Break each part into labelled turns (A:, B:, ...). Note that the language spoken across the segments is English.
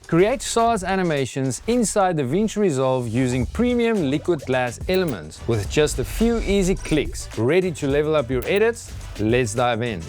A: Create SaaS animations inside DaVinci Resolve using premium liquid glass elements with just a few easy clicks. Ready to level up your edits? Let's dive in.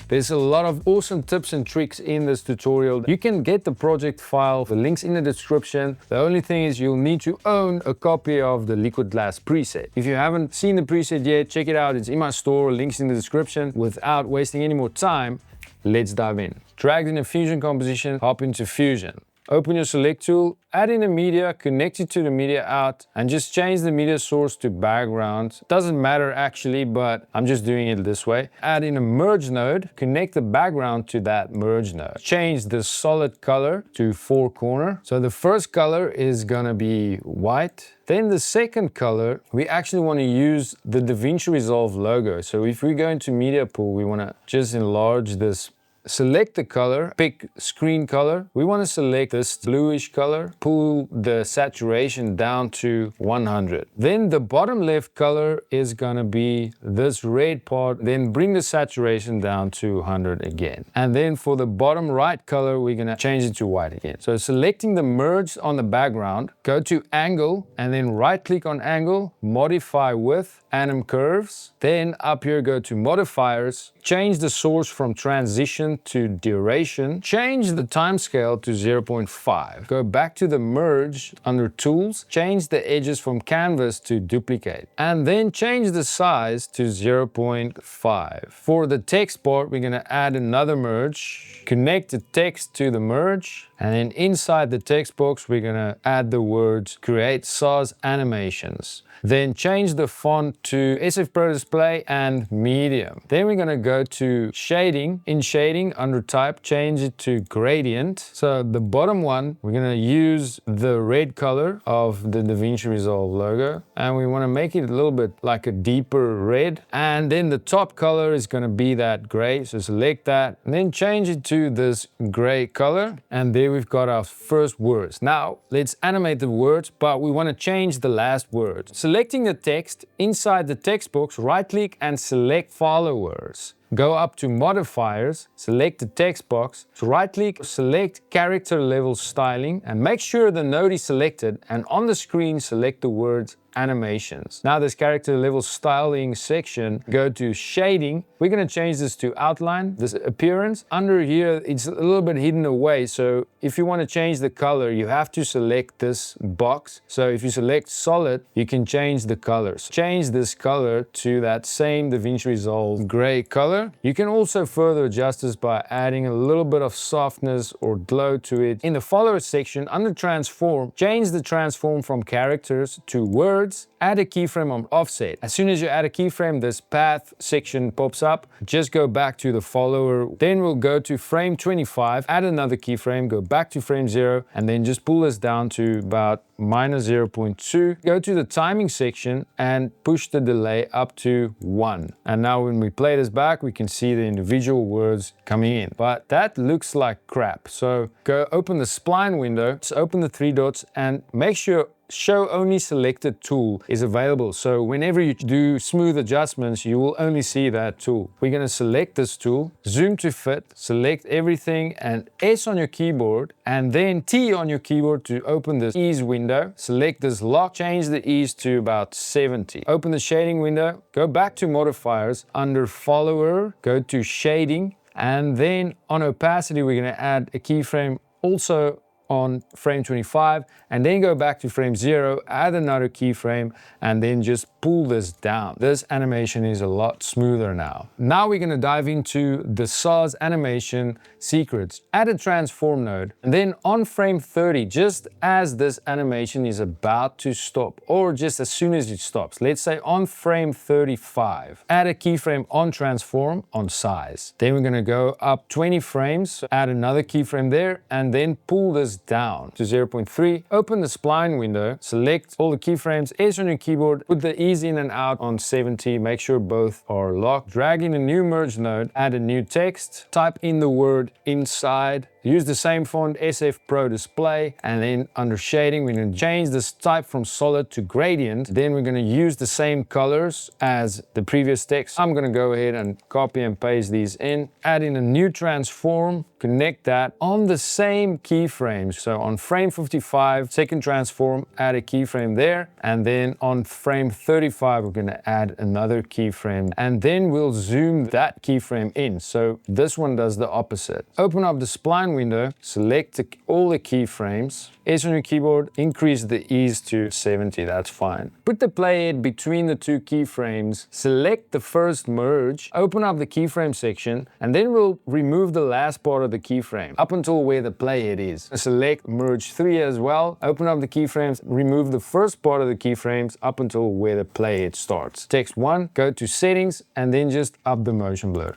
A: There's a lot of awesome tips and tricks in this tutorial. You can get the project file, the links in the description. The only thing is you'll need to own a copy of the liquid glass preset. If you haven't seen the preset yet, check it out. It's in my store, links in the description. Without wasting any more time, let's dive in. Dragged in a Fusion composition, hop into Fusion. Open your select tool, add in a media, connect it to the media out, and just change the media source to background. Doesn't matter actually, but I'm just doing it this way. Add in a merge node, connect the background to that merge node. Change the solid color to 4 corner. So the first color is gonna be white. Then the second color, we actually want to use the DaVinci Resolve logo. So if we go into media pool, we want to just enlarge this. Select the color, pick screen color. We want to select this bluish color, pull the saturation down to 100. Then the bottom left color is gonna be this red part, then bring the saturation down to 100 again. And then for the bottom right color, we're gonna change it to white again. So selecting the merge on the background, go to angle and then right click on angle, modify width, anim curves. Then up here, go to modifiers, change the source from transition to duration, change the timescale to 0.5. Go back to the merge under tools, change the edges from canvas to duplicate, and then change the size to 0.5. For the text part, we're gonna add another merge, connect the text to the merge, and then inside the text box, we're gonna add the words create SaaS animations. Then change the font to SF Pro Display and medium. Then we're gonna go to shading. In shading, under type, change it to gradient. So the bottom one, we're gonna use the red color of the DaVinci Resolve logo. And we wanna make it a little bit like a deeper red. And then the top color is gonna be that gray. So select that, and then change it to this gray color. And there we've got our first words. Now, let's animate the words, but we wanna change the last word. Selecting the text, inside the text box, right-click and select followers. Go up to modifiers, select the text box, right-click, select character level styling, and make sure the node is selected, and on the screen select the words animations. Now this character level styling section, go to shading. We're gonna change this to outline, this appearance. Under here, it's a little bit hidden away, so if you wanna change the color, you have to select this box. So if you select solid, you can change the colors. Change this color to that same DaVinci Resolve gray color. You can also further adjust this by adding a little bit of softness or glow to it. In the follower section, under transform, change the transform from characters to words. Add a keyframe on offset. As soon as you add a keyframe, this path section pops up. Just go back to the follower. Then we'll go to frame 25, add another keyframe, go back to frame 0, and then just pull this down to about -0.2. Go to the timing section and push the delay up to 1. And now when we play this back, we can see the individual words coming in. But that looks like crap. So go open the spline window, just open the 3 dots, and make sure Show Only Selected tool is available. So whenever you do smooth adjustments, you will only see that tool. We're going to select this tool, zoom to fit, select everything, and S on your keyboard, and then T on your keyboard to open this ease window. Select this lock, change the ease to about 70. Open the shading window, go back to modifiers, under follower, go to shading, and then on opacity, we're going to add a keyframe also on frame 25, and then go back to frame 0, add another keyframe, and then just pull this down. This animation is a lot smoother now. Now we're gonna dive into the SaaS animation secrets. Add a transform node, and then on frame 30, just as this animation is about to stop, or just as soon as it stops, let's say on frame 35, add a keyframe on transform on size. Then we're gonna go up 20 frames, add another keyframe there, and then pull this down to 0.3. Open the spline window, select all the keyframes, S on your keyboard, put the ease in and out on 70, make sure both are locked. Drag in a new merge node, add a new text, type in the word inside, use the same font, SF Pro Display, and then under shading, we're going to change this type from solid to gradient. Then we're going to use the same colors as the previous text. I'm going to go ahead and copy and paste these in, add in a new transform, connect that on the same keyframes. So on frame 55, second transform, add a keyframe there, and then on frame 35, we're going to add another keyframe, and then we'll zoom that keyframe in. So this one does the opposite. Open up the spline window, select all the keyframes, S on your keyboard, increase the ease to 70, that's fine. Put the playhead between the two keyframes, select the first merge, open up the keyframe section, and then we'll remove the last part of the keyframe up until where the playhead is. Select merge 3 as well, open up the keyframes, remove the first part of the keyframes up until where the playhead starts. Text 1, go to settings, and then just up the motion blur.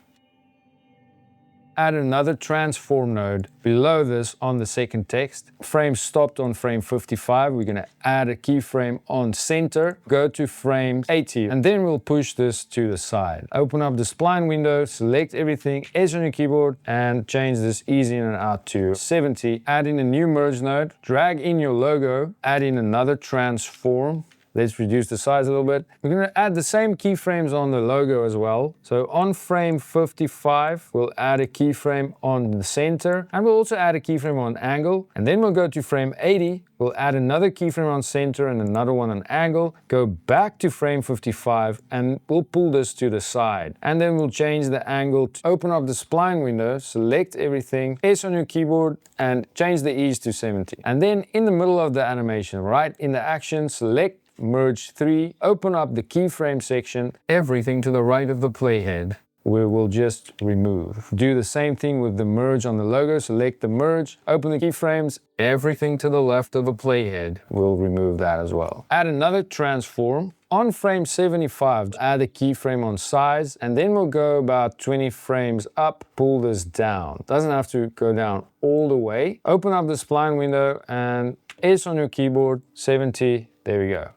A: Add another transform node below this on the second text. Frame stopped on frame 55. We're going to add a keyframe on center, go to frame 80, and then we'll push this to the side. Open up the spline window, select everything, S on your keyboard, and change this ease in and out to 70. Add in a new merge node, drag in your logo, add in another transform. Let's reduce the size a little bit. We're going to add the same keyframes on the logo as well. So on frame 55, we'll add a keyframe on the center, and we'll also add a keyframe on angle. And then we'll go to frame 80, we'll add another keyframe on center and another one on angle. Go back to frame 55, and we'll pull this to the side. And then we'll change the angle. Open up the spline window, select everything, S on your keyboard, and change the ease to 70. And then in the middle of the animation, right in the action, select merge 3, open up the keyframe section, everything to the right of the playhead we will just remove. Do the same thing with the merge on the logo, select the merge, open the keyframes, everything to the left of the playhead, we'll remove that as well. Add another transform. On frame 75, add a keyframe on size, and then we'll go about 20 frames up, pull this down. Doesn't have to go down all the way. Open up the spline window and S on your keyboard, 70, there we go.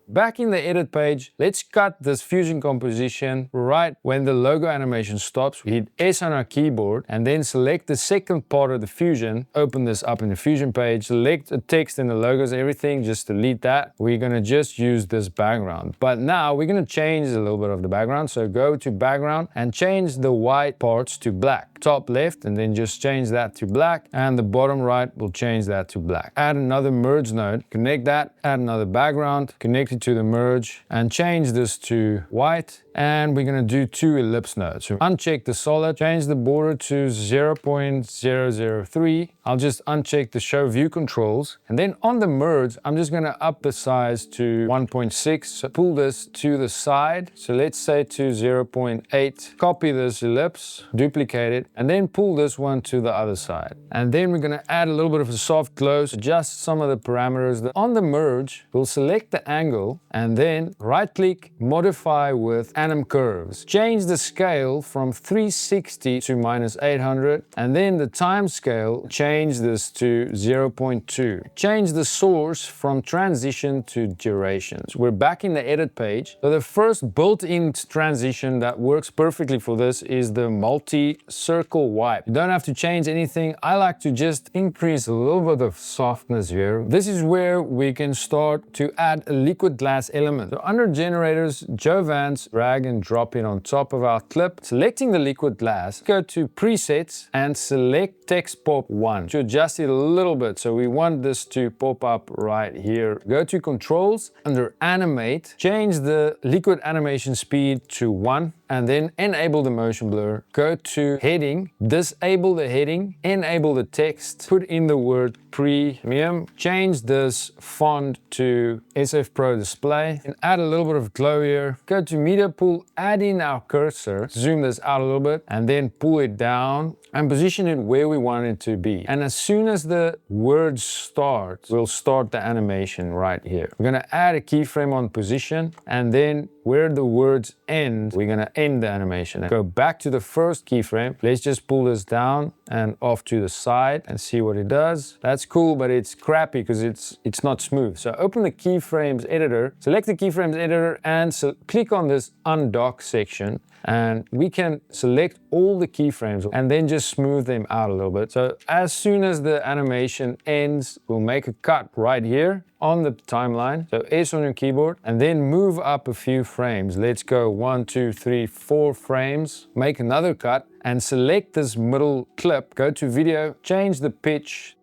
A: Back in the edit page, let's cut this fusion composition right when the logo animation stops. We hit S on our keyboard and then select the second part of the fusion. Open this up in the fusion page, select the text and the logos, everything, just delete that. We're gonna just use this background. But now we're gonna change a little bit of the background. So go to background and change the white parts to black. Top left, and then just change that to black, and the bottom right will change that to black. Add another merge node, connect that, add another background, connect it to the merge, and change this to white. And we're gonna do 2 ellipse nodes. So uncheck the solid, change the border to 0.003. I'll just uncheck the show view controls. And then on the merge, I'm just gonna up the size to 1.6. So pull this to the side. So let's say to 0.8. Copy this ellipse, duplicate it, and then pull this one to the other side. And then we're gonna add a little bit of a soft close, adjust some of the parameters. On the merge, we'll select the angle and then right click, modify with anim curves. Change the scale from 360 to -800, and then the time scale, change this to 0.2. Change the source from transition to durations. We're back in the edit page. So the first built-in transition that works perfectly for this is the multi-circle wipe. You don't have to change anything. I like to just increase a little bit of softness here. This is where we can start to add a liquid glass element. So under generators, Joe Vance, drag and drop it on top of our clip. Selecting the liquid glass, go to presets and select text pop 1 to adjust it a little bit. So we want this to pop up right here. Go to controls, under animate, change the liquid animation speed to 1 and then enable the motion blur. Go to heading, disable the heading, enable the text, put in the word premium, change this font to SF Pro Display, and add a little bit of glow here. Go to media pool, add in our cursor, zoom this out a little bit, and then pull it down and position it where we want it to be. And as soon as the word starts, we'll start the animation right here. We're gonna add a keyframe on position, and then where the words end, we're gonna end the animation. Go back to the first keyframe. Let's just pull this down and off to the side and see what it does. That's cool, but it's crappy because it's not smooth. So open the keyframes editor, select the keyframes editor, and click on this undock section. And we can select all the keyframes and then just smooth them out a little bit. So as soon as the animation ends, we'll make a cut right here on the timeline. So S on your keyboard and then move up a few frames. Let's go 1, 2, 3, 4 frames. Make another cut and select this middle clip. Go to video, change the pitch.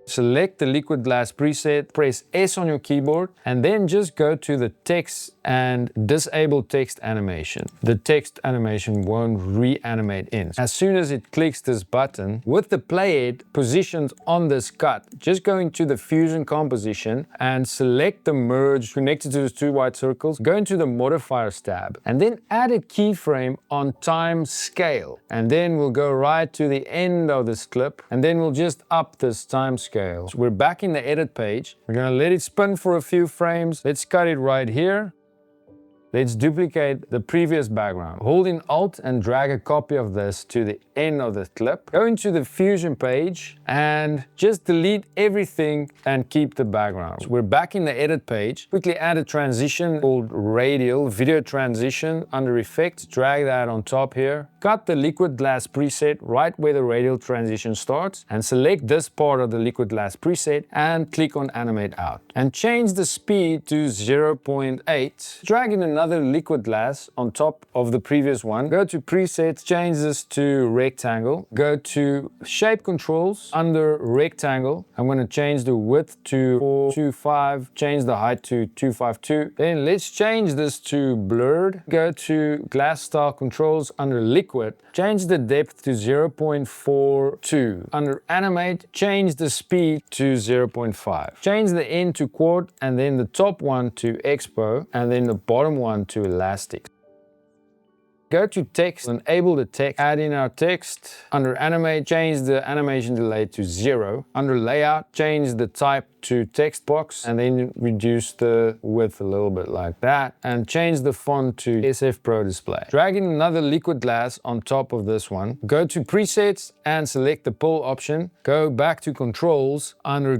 A: Select the liquid glass preset, press S on your keyboard, and then just go to the text and disable text animation. The text animation won't reanimate in. As soon as it clicks this button, with the playhead positioned on this cut, just go into the fusion composition and select the merge connected to the two white circles, go into the modifiers tab, and then add a keyframe on time scale. And then we'll go right to the end of this clip, and then we'll just up this time scale. We're back in the edit page. We're gonna let it spin for a few frames. Let's cut it right here. Let's duplicate the previous background. Holding Alt and drag a copy of this to the end of the clip. Go into the Fusion page and just delete everything and keep the background. We're back in the edit page. Quickly add a transition called Radial Video Transition under Effects. Drag that on top here. Cut the liquid glass preset right where the radial transition starts and select this part of the liquid glass preset and click on Animate Out. And change the speed to 0.8. Drag in another liquid glass on top of the previous one. Go to presets, change this to rectangle. Go to shape controls under rectangle. I'm going to change the width to 425, change the height to 252. Then let's change this to blurred. Go to glass style controls under liquid. Change the depth to 0.42. Under animate, change the speed to 0.5. Change the end to quad and then the top one to expo and then the bottom one to elastic. Go to text, enable the text, add in our text. Under animate, change the animation delay to 0. Under layout, change the type to text box and then reduce the width a little bit like that and change the font to SF Pro Display. Drag in another liquid glass on top of this one. Go to presets and select the pull option. Go back to controls under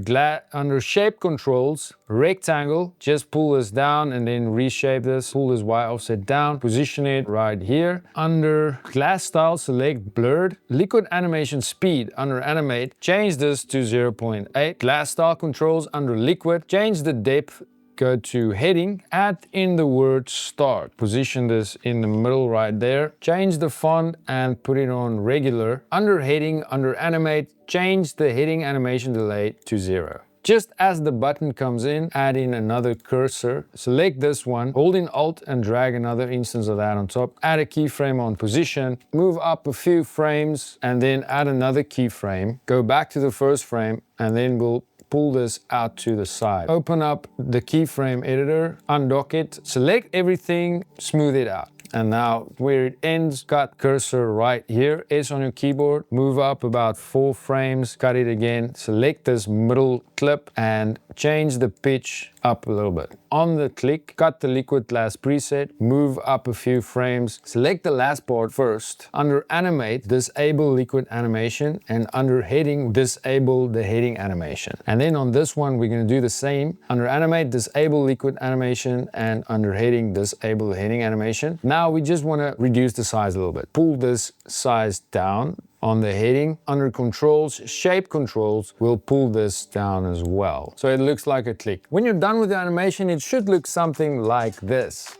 A: shape controls, rectangle, just pull this down and then reshape this. Pull this Y offset down, position it right here. Under glass style, select blurred. Liquid animation speed under animate, change this to 0.8. Glass style controls under liquid, change the depth, go to heading, add in the word start. Position this in the middle right there. Change the font and put it on regular. Under heading, under animate, change the heading animation delay to 0. Just as the button comes in, add in another cursor. Select this one, holding Alt and drag another instance of that on top. Add a keyframe on position, move up a few frames, and then add another keyframe. Go back to the first frame, and then we'll pull this out to the side. Open up the keyframe editor, undock it, select everything, smooth it out. And now where it ends, cut cursor right here, S on your keyboard, move up about 4 frames, cut it again, select this middle clip and change the pitch up a little bit. On the click, cut the liquid glass preset, move up a few frames, select the last part first. Under animate, disable liquid animation and under heading, disable the heading animation. And then on this one, we're gonna do the same. Under animate, disable liquid animation and under heading, disable the heading animation. Now we just wanna reduce the size a little bit. Pull this size down. On the heading, under controls, shape controls, we'll pull this down as well. So it looks like a click. When you're done with the animation, it should look something like this.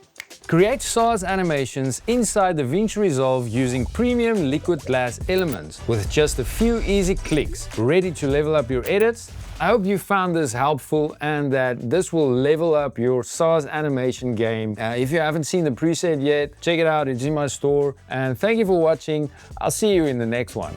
A: Create SaaS animations inside DaVinci Resolve using premium liquid glass elements with just a few easy clicks, ready to level up your edits. I hope you found this helpful and that this will level up your SaaS animation game. If you haven't seen the preset yet, check it out, it's in my store. And thank you for watching. I'll see you in the next one.